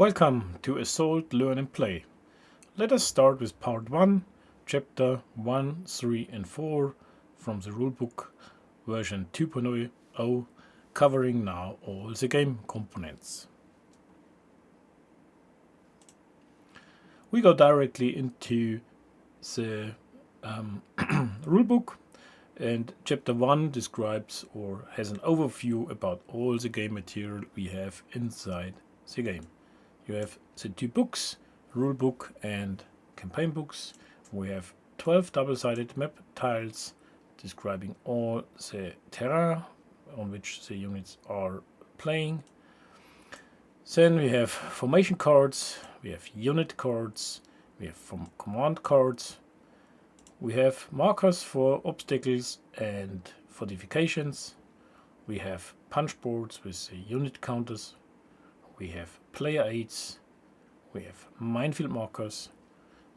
Welcome to Assault, Learn and Play. Let us start with Part 1, Chapter 1, 3 and 4 from the Rulebook version 2.0, covering now all the game components. We go directly into the Rulebook, and Chapter 1 describes or has an overview about all the game material we have inside the game. You have the two books, Rulebook and Campaign books. We have 12 double-sided map tiles describing all the terrain on which the units are playing. Then we have formation cards, we have unit cards, we have command cards. We have markers for obstacles and fortifications. We have punch boards with the unit counters. We have player aids, we have Minefield Markers,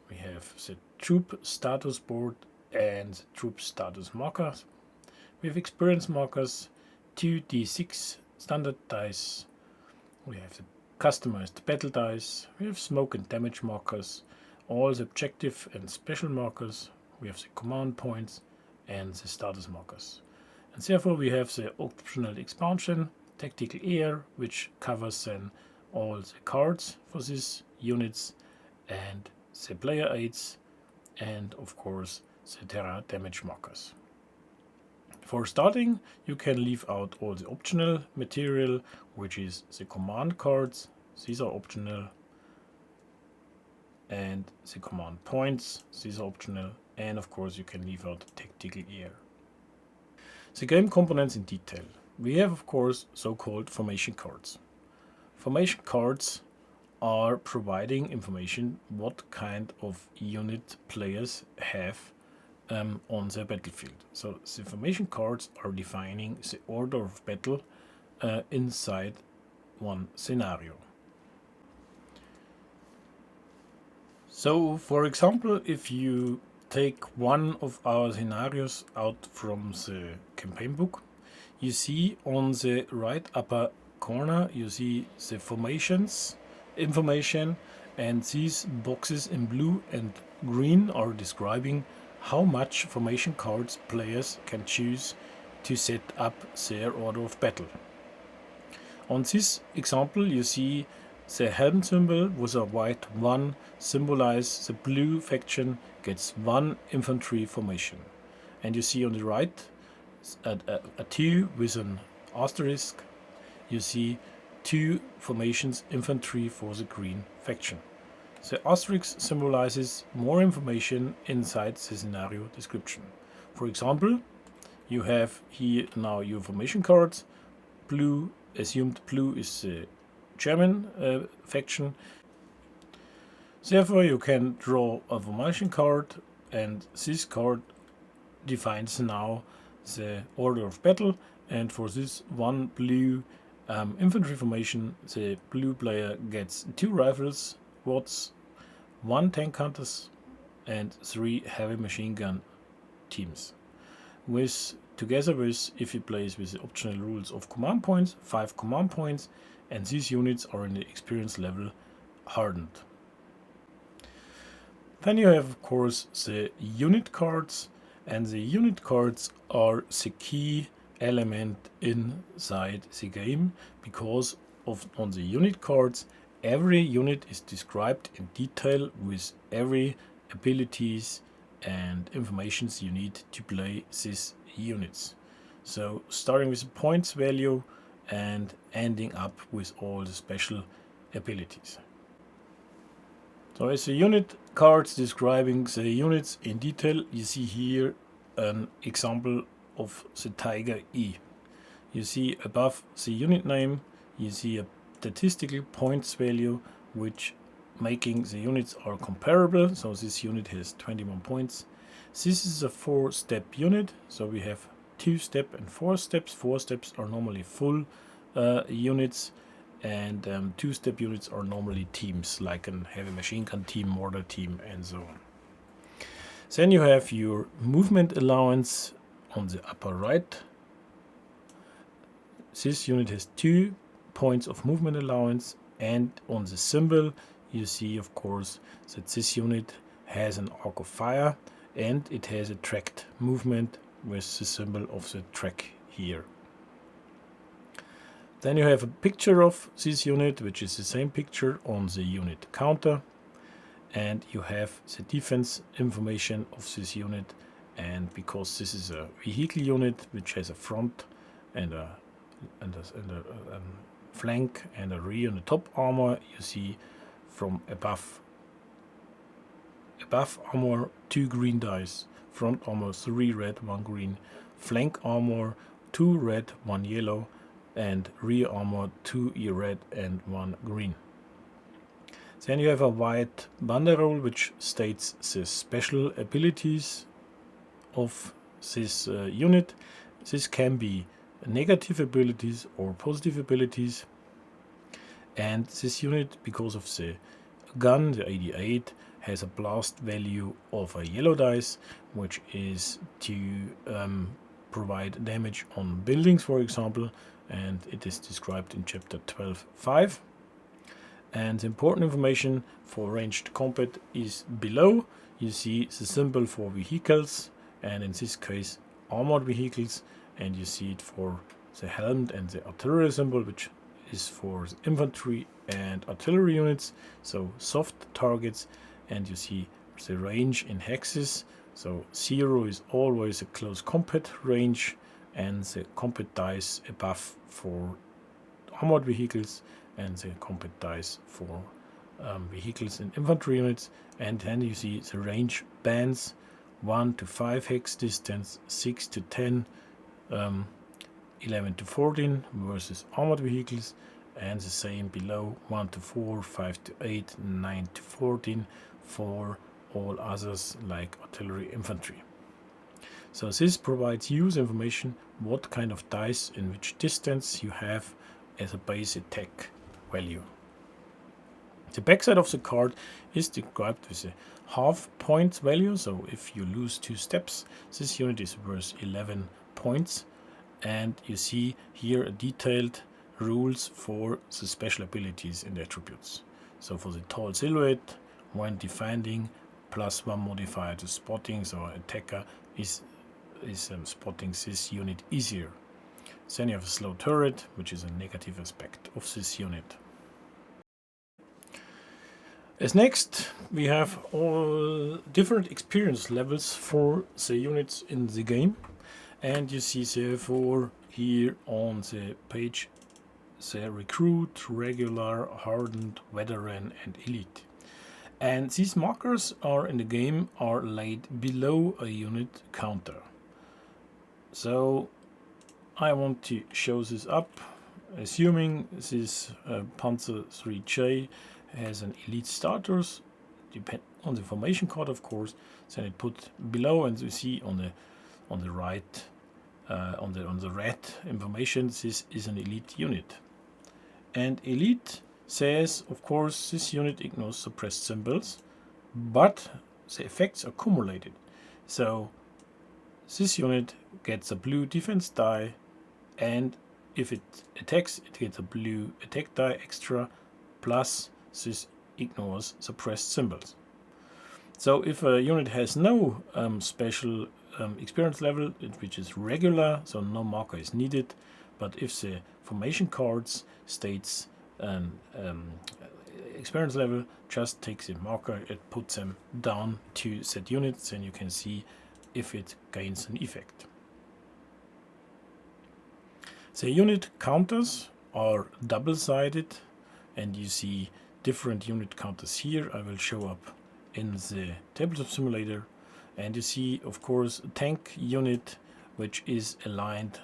we have the troop status board and troop status markers. We have experience markers, 2d6 standard dice, we have the customized battle dice, we have smoke and damage markers, all the objective and special markers, we have the command points and the status markers. And therefore we have the optional expansion, Tactical Air, which covers then all the cards for these units and the player aids and of course the terrain damage markers. For starting, you can leave out all the optional material, which is the command cards, these are optional, and the command points, these are optional, and of course you can leave out Tactical Air. The game components in detail. We have of course so-called formation cards. Formation cards are providing information what kind of unit players have on their battlefield. So the formation cards are defining the order of battle inside one scenario. So for example, if you take one of our scenarios out from the campaign book, you see on the right upper corner you see the formations information, and these boxes in blue and green are describing how much formation cards players can choose to set up their order of battle. On this example you see the helm symbol with a white 1 symbolize the blue faction gets 1 infantry formation, and you see on the right a 2 with an asterisk. You see 2 formations infantry for the green faction. The asterisk symbolizes more information inside the scenario description. For example, you have here now your formation cards. Blue, assumed blue is the German faction. Therefore you can draw a formation card, and this card defines now the order of battle, and for this 1 blue infantry formation, the blue player gets 2 rifles, watts, 1 tank hunters and 3 heavy machine gun teams. Together with, if he plays with the optional rules of command points, 5 command points, and these units are in the experience level hardened. Then you have of course the unit cards, and the unit cards are the key element inside the game, because on the unit cards every unit is described in detail with every abilities and informations you need to play these units. So starting with the points value and ending up with all the special abilities. So as the unit cards describing the units in detail, you see here an example of the Tiger E. You see above the unit name, you see a statistical points value which making the units are comparable. So this unit has 21 points. This is a 4-step unit, so we have 2-step and 4 steps. 4 steps are normally full units, and 2-step units are normally teams, like a heavy machine gun team, mortar team, and so on. Then you have your movement allowance on the upper right. This unit has 2 points of movement allowance And on the symbol you see of course that this unit has an arc of fire and it has a tracked movement with the symbol of the track here. Then you have a picture of this unit, which is the same picture on the unit counter, and you have the defense information of this unit. And because this is a vehicle unit which has a front and a flank and a rear and a top armor, you see from above armor 2 green dice, front armor 3 red 1 green, flank armor 2 red 1 yellow, and rear armor 2 red and 1 green. Then you have a white banderole which states the special abilities of this unit. This can be negative abilities or positive abilities, and this unit, because of the gun, the 88, has a blast value of a yellow dice, which is to provide damage on buildings, for example, and it is described in chapter 12.5. And the important information for ranged combat is below. You see the symbol for vehicles, and in this case armored vehicles, and you see it for the helmet and the artillery symbol, which is for the infantry and artillery units, so soft targets, and you see the range in hexes. So 0 is always a close combat range, and the combat dice above for armored vehicles and the combat dice for vehicles and infantry units. And then you see the range bands: 1 to 5 hex distance, 6 to 10, 11 to 14 versus armored vehicles, and the same below: 1 to 4, 5 to 8, 9 to 14 for all others like artillery infantry. So this provides you the information what kind of dice in which distance you have as a base attack value. The backside of the card is described with a half point value, so if you lose 2 steps, this unit is worth 11 points. And you see here a detailed rules for the special abilities and attributes. So for the tall silhouette, when defending, +1 modifier to spotting, so attacker is spotting this unit easier. Then you have a slow turret, which is a negative aspect of this unit. As next, we have all different experience levels for the units in the game, and you see therefore here on the page the recruit, regular, hardened, veteran, and elite. And these markers are in the game are laid below a unit counter. So I want to show this up, assuming this Panzer 3J has an elite starters, depend on the formation card of course. Then it put below, and you see on the right, on the red information, this is an elite unit. And elite says of course this unit ignores suppressed symbols, but the effects are accumulated. So this unit gets a blue defense die, and if it attacks, it gets a blue attack die extra, plus this ignores suppressed symbols. So if a unit has no special experience level, which is regular, so no marker is needed, but if the formation cards states an experience level, just takes the marker, it puts them down to set units, and you can see if it gains an effect. The unit counters are double-sided, and you see different unit counters here. I will show up in the tabletop simulator, and you see of course a tank unit which is aligned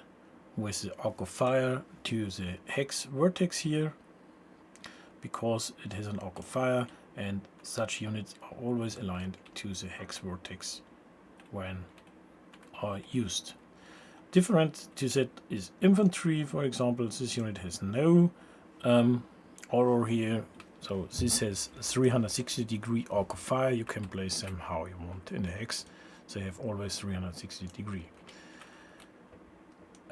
with the arc of fire to the hex vertex here, because it has an arc of fire, and such units are always aligned to the hex vertex when are used. Different to that is infantry, for example. This unit has no arrow here, so this has 360-degree arc of fire. You can place them how you want in the hex. They have always 360 degree.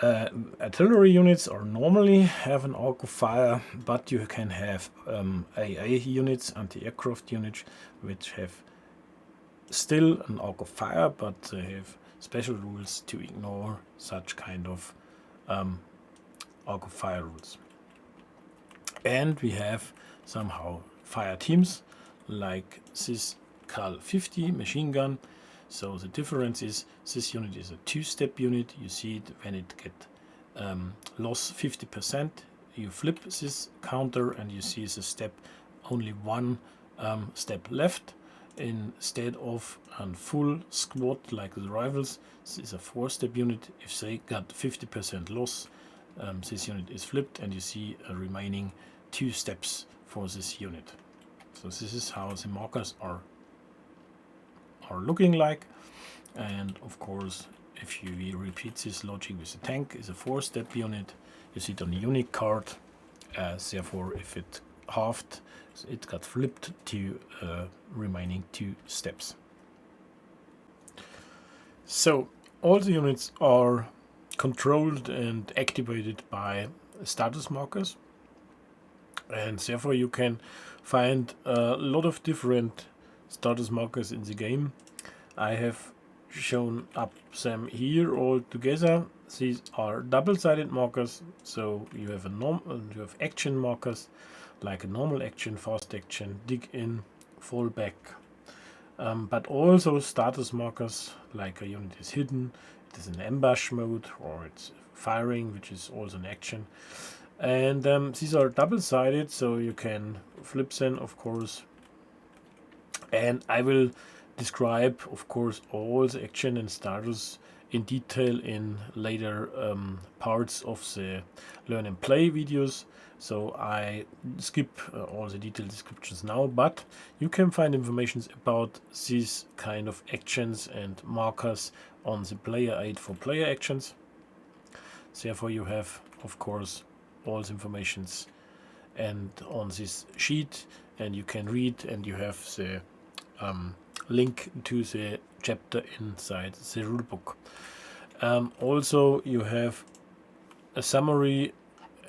Artillery units are normally have an arc of fire, but you can have AA units, anti-aircraft units, which have still an arc of fire, but they have special rules to ignore such kind of arc of fire rules. And we have somehow fire teams like this Cal 50 machine gun. So the difference is this unit is a two-step unit. You see it when it get loss 50%. You flip this counter and you see the step only one step left instead of a full squad like the rivals. This is a four-step unit. If they got 50% loss, this unit is flipped and you see a remaining two steps for this unit. So this is how the markers are looking like. And of course, if you repeat this logic with the tank, is a four-step unit. You see it on the unit card. Therefore, if it halved, it got flipped to remaining two steps. So all the units are controlled and activated by status markers, and therefore you can find a lot of different status markers in the game. I have shown up them here all together. These are double-sided markers, so you have you have action markers like a normal action, fast action, dig in, fall back, but also status markers like a unit is hidden, it is in ambush mode, or it's firing, which is also an action. And these are double-sided, so you can flip them, of course. And I will describe, of course, all the action and status in detail in later parts of the Learn and Play videos. So I skip all the detailed descriptions now, but you can find information about these kind of actions and markers on the player aid for player actions. Therefore, you have, of course, all the informations and on this sheet, and you can read, and you have the link to the chapter inside the rulebook. Also, you have a summary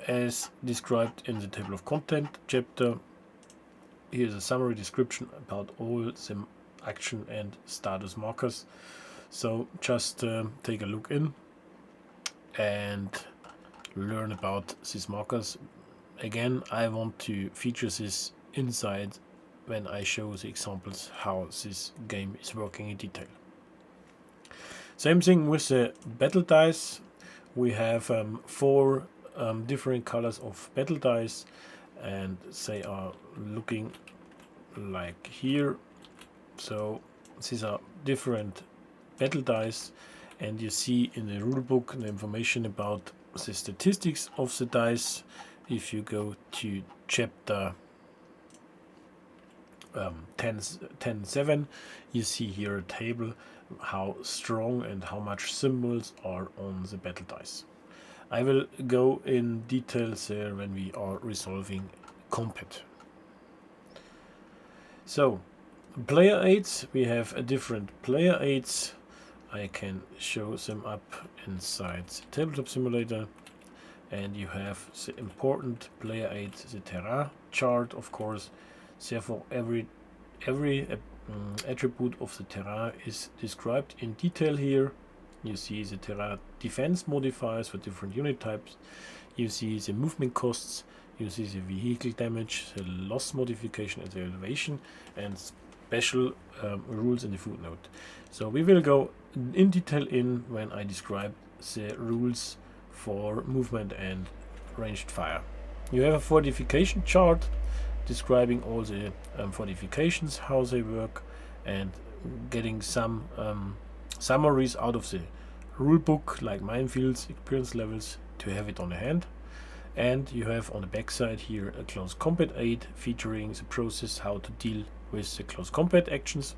as described in the table of content chapter. Here's a summary description about all the action and status markers. So just take a look in and learn about these markers. Again, I want to feature this inside when I show the examples how this game is working in detail. Same thing with the battle dice. We have four different colors of battle dice, and they are looking like here. So these are different battle dice, and you see in the rulebook the information about the statistics of the dice. If you go to chapter 10.7, you see here a table how strong and how much symbols are on the battle dice. I will go in details there when we are resolving combat. So player aids, we have a different player aids. I can show them up inside the tabletop simulator, and you have the important player aid, the terrain chart, of course. Therefore, every attribute of the terrain is described in detail here. You see the terrain defense modifiers for different unit types. You see the movement costs. You see the vehicle damage, the loss modification, and the elevation, and special rules in the footnote. So we will go in detail in when I describe the rules for movement and ranged fire. You have a fortification chart describing all the fortifications, how they work, and getting some summaries out of the rulebook, like minefields, experience levels, to have it on the hand. And you have on the back side here a close combat aid featuring the process how to deal with the close combat actions.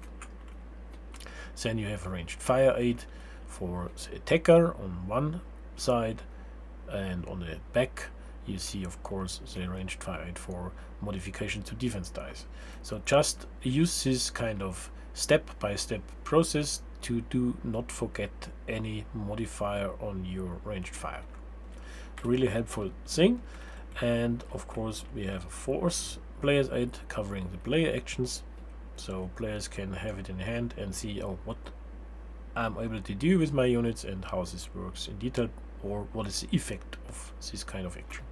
Then you have a ranged fire aid for the attacker on one side, and on the back you see, of course, the ranged fire aid for modification to defense dice. So just use this kind of step-by-step process to do not forget any modifier on your ranged fire. Really helpful thing. And of course we have a force player's aid covering the player actions, so players can have it in hand and see, oh, what I'm able to do with my units and how this works in detail, or what is the effect of this kind of action.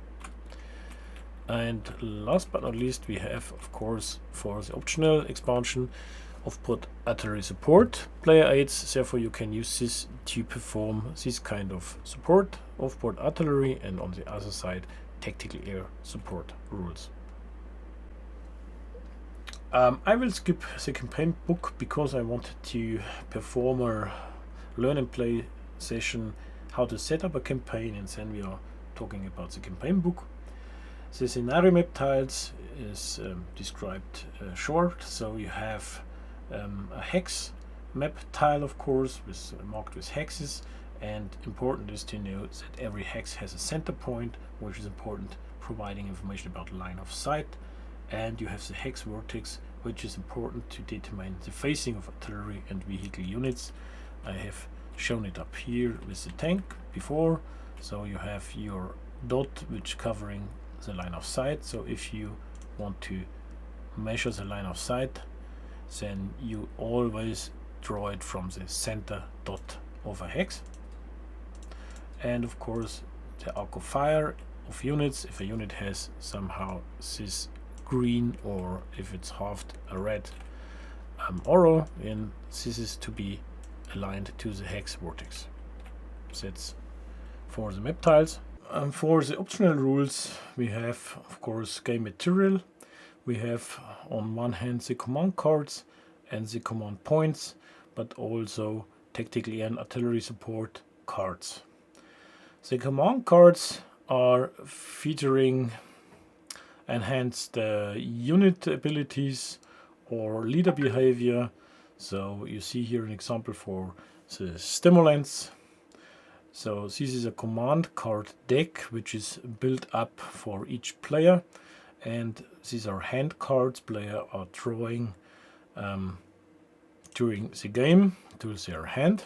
And last but not least, we have, of course, for the optional expansion, off-board artillery support player aids. Therefore you can use this to perform this kind of support, off-board artillery, and on the other side tactical air support rules. I will skip the campaign book because I wanted to perform a learn and play session how to set up a campaign, and then we are talking about the campaign book. The scenario map tiles is described short, so you have a hex map tile, of course, with marked with hexes, and important is to know that every hex has a center point, which is important, providing information about line of sight. And you have the hex vertex, which is important to determine the facing of artillery and vehicle units. I have shown it up here with the tank before. So you have your dot, which covering the line of sight. So if you want to measure the line of sight, then you always draw it from the center dot of a hex. And of course the arc of fire of units, if a unit has somehow this green, or if it's halved a red arrow, and this is to be aligned to the hex vertex. That's for the map tiles. For the optional rules, we have, of course, game material. We have on one hand the command cards and the command points, but also tactical and artillery support cards. The command cards are featuring enhanced unit abilities or leader behavior. So you see here an example for the stimulants. So this is a command card deck which is built up for each player, and these are hand cards players are drawing during the game to their hand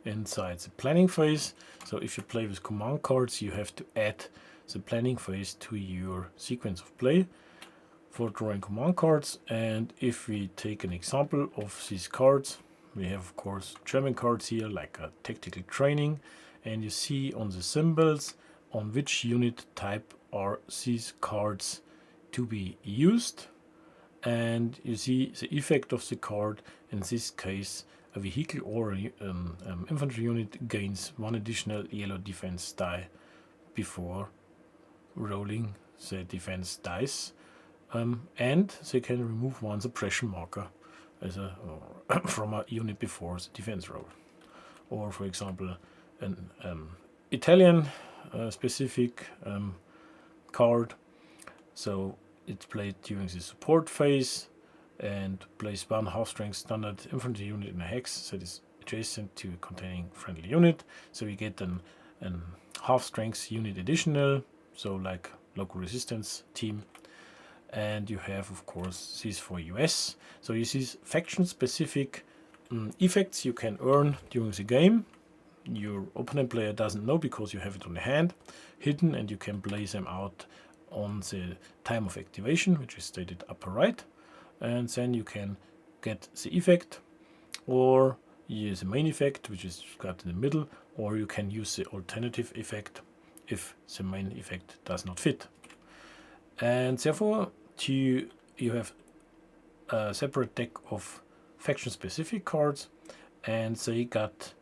inside the planning phase. So if you play with command cards, you have to add the planning phase to your sequence of play for drawing command cards. And if we take an example of these cards, we have of course German cards here, like a tactical training, and you see on the symbols on which unit type are these cards to be used, and you see the effect of the card. In this case, a vehicle or an infantry unit gains 1 additional yellow defense die before rolling the defense dice, and they can remove 1 suppression marker as a from a unit before the defense roll. Or for example, an Italian specific card, so it's played during the support phase and plays 1 half-strength standard infantry unit in a hex that is adjacent to containing friendly unit. So you get an half-strength unit additional, so like local resistance team. And you have of course these for US. So you see faction specific effects you can earn during the game. Your opponent player doesn't know because you have it on the hand hidden, and you can play them out on the time of activation, which is stated upper right, and then you can get the effect, or use the main effect, which is got in the middle, or you can use the alternative effect if the main effect does not fit. And therefore you have a separate deck of faction specific cards, and they got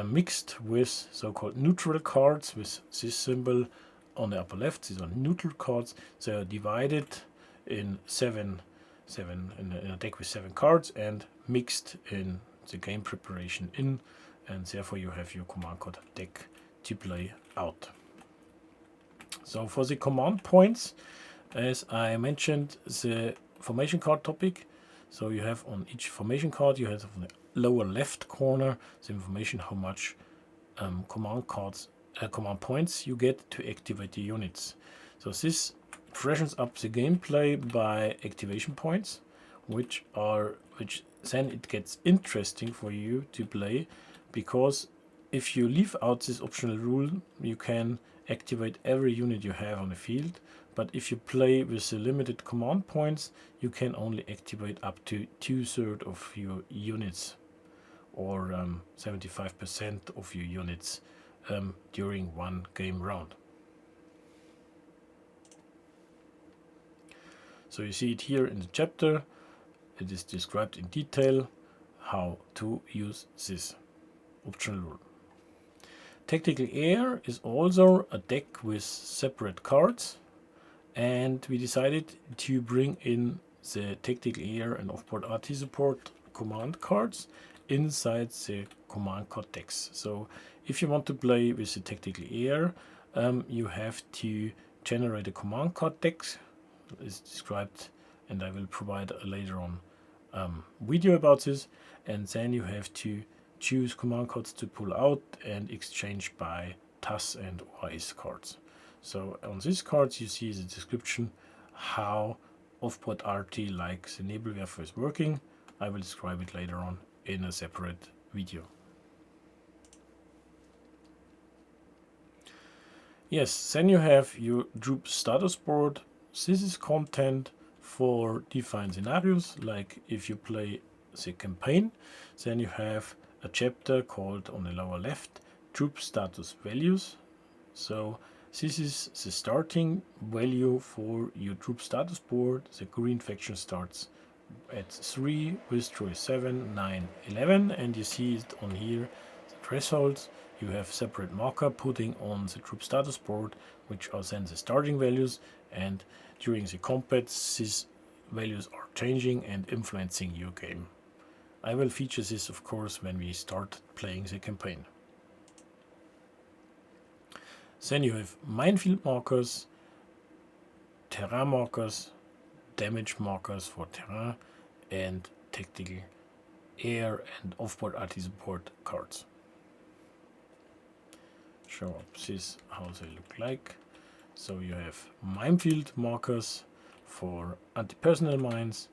mixed with so-called neutral cards with this symbol on the upper left. These are neutral cards. They are divided in in a deck with 7 cards and mixed in the game preparation and therefore you have your command card deck to play out. So for the command points, as I mentioned, the formation card topic. So you have on each formation card, you have on the lower left corner the information how much command points you get to activate the units. So this freshens up the gameplay by activation points. which then it gets interesting for you to play, because if you leave out this optional rule, you can activate every unit you have on the field. But if you play with the limited command points, you can only activate up to 2/3 of your units, or 75% of your units during one game round. So you see it here in the chapter. It is described in detail how to use this optional rule. Tactical Air is also a deck with separate cards, and we decided to bring in the Tactical Air and Offboard RT support command cards inside the command card decks. So if you want to play with the Tactical Air, you have to generate a command card deck. It's described, and I will provide later on video about this, and then you have to choose command cards to pull out and exchange by TAS and OIS cards. So on these cards you see the description how Offboard RT like the Nebelwerfer is working. I will describe it later on in a separate video. Yes, then you have your troop status board. This is content for defined scenarios, like if you play the campaign, then you have a chapter called, on the lower left, troop status values. So this is the starting value for your troop status board. The green faction starts at 3, Withdraw 7, 9, 11, and you see it on here, the thresholds. You have separate marker putting on the troop status board, which are then the starting values, and during the combats these values are changing and influencing your game. I will feature this, of course, when we start playing the campaign. Then you have Minefield Markers, Terrain Markers, Damage Markers for Terrain, and Tactical Air and Offboard RT support cards. Show up this how they look like. So you have Minefield Markers for anti-personnel mines,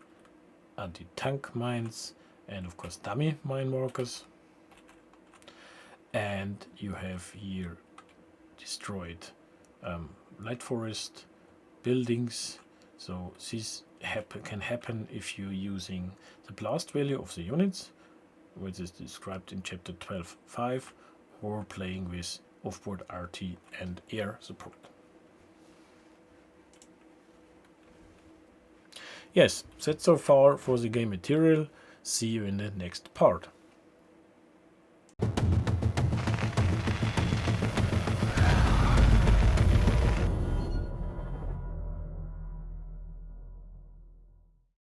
anti-tank mines, and of course dummy mine markers. And you have here destroyed light forest buildings. So this can happen if you're using the blast value of the units, which is described in chapter 12.5, or playing with Offboard RT and air support. Yes, that's so far for the game material. See you in the next part.